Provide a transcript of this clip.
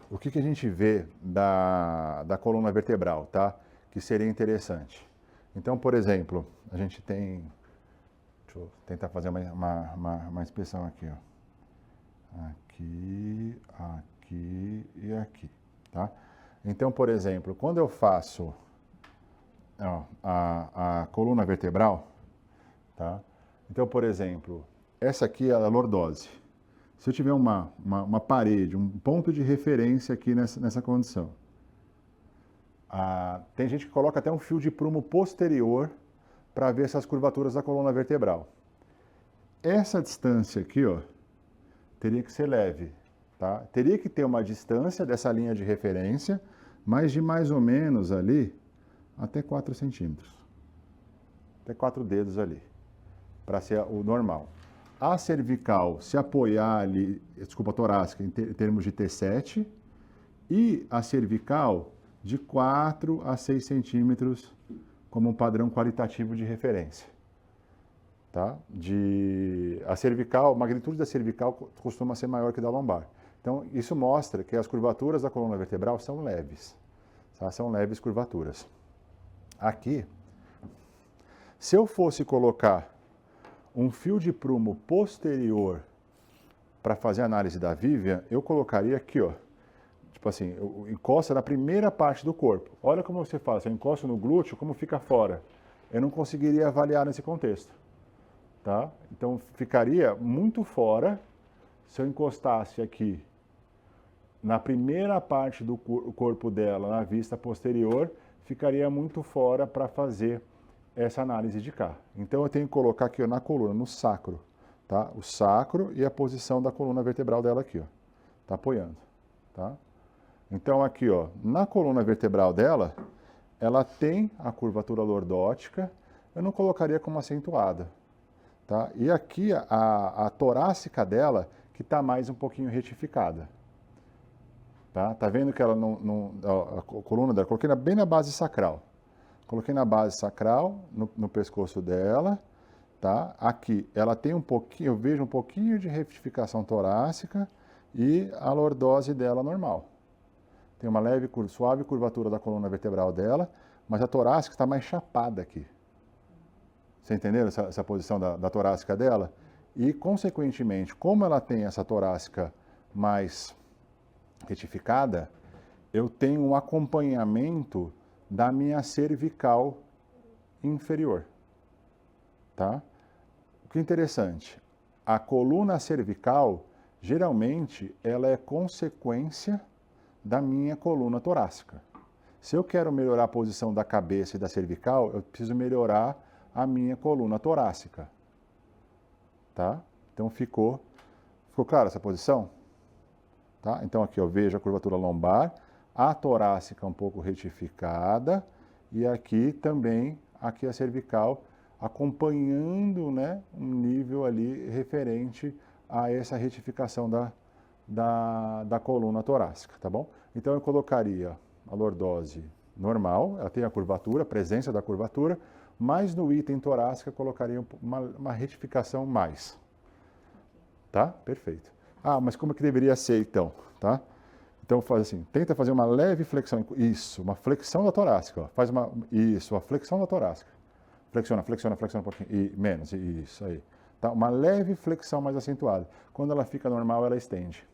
o que a gente vê da coluna vertebral, tá? Que seria interessante. Então, por exemplo, a gente tem... Deixa eu tentar fazer uma inspeção aqui, ó. Aqui, aqui e aqui, tá? Então, por exemplo, quando eu faço ó, a coluna vertebral, tá? Então, por exemplo, essa aqui é a lordose. Se eu tiver uma parede, um ponto de referência aqui nessa condição, tem gente que coloca até um fio de prumo posterior para ver essas curvaturas da coluna vertebral. Essa distância aqui, ó, teria que ser leve, tá? Teria que ter uma distância dessa linha de referência, mas de mais ou menos ali até 4 centímetros. Até 4 dedos ali, para ser o normal. A cervical se apoiar ali, desculpa, a torácica, em termos de T7, e a cervical de 4 a 6 centímetros como um padrão qualitativo de referência. Tá? A cervical, a magnitude da cervical costuma ser maior que da lombar. Então, isso mostra que as curvaturas da coluna vertebral são leves. Tá? São leves curvaturas. Aqui, se eu fosse colocar um fio de prumo posterior para fazer a análise da Vivian, eu colocaria aqui, ó. Tipo assim, eu encosto na primeira parte do corpo. Olha como você faz, eu encosto no glúteo, como fica fora. Eu não conseguiria avaliar nesse contexto. Tá? Então, ficaria muito fora se eu encostasse aqui na primeira parte do corpo dela, na vista posterior, ficaria muito fora para fazer essa análise de cá. Então, eu tenho que colocar aqui ó, na coluna, no sacro, tá? O sacro e a posição da coluna vertebral dela aqui, ó. Tá apoiando, tá? Então, aqui, ó, na coluna vertebral dela, ela tem a curvatura lordótica, eu não colocaria como acentuada, tá? E aqui, a torácica dela, que está mais um pouquinho retificada. Tá vendo que ela a coluna dela, coloquei bem na base sacral. Coloquei na base sacral, no pescoço dela, tá? Aqui, ela tem um pouquinho, eu vejo um pouquinho de retificação torácica e a lordose dela normal. Tem uma leve, suave curvatura da coluna vertebral dela, mas a torácica está mais chapada aqui. Você entendeu essa posição da torácica dela? E, consequentemente, como ela tem essa torácica mais retificada, eu tenho um acompanhamento da minha cervical inferior. Tá? O que é interessante, a coluna cervical, geralmente, ela é consequência da minha coluna torácica. Se eu quero melhorar a posição da cabeça e da cervical, eu preciso melhorar a minha coluna torácica. Tá? Então, ficou claro essa posição? Tá? Então, aqui eu vejo a curvatura lombar, a torácica um pouco retificada, e aqui também, aqui a cervical, acompanhando, né, um nível ali referente a essa retificação da coluna torácica, tá bom? Então, eu colocaria a lordose normal, ela tem a curvatura, a presença da curvatura, mas no item torácico eu colocaria uma retificação mais. Tá? Perfeito. Ah, mas como é que deveria ser então? Tá? Então faz assim, tenta fazer uma leve flexão. Isso, uma flexão da torácica. Ó. Faz isso, a flexão da torácica. Flexiona um pouquinho. E menos, isso aí. Tá? Uma leve flexão mais acentuada. Quando ela fica normal, ela estende.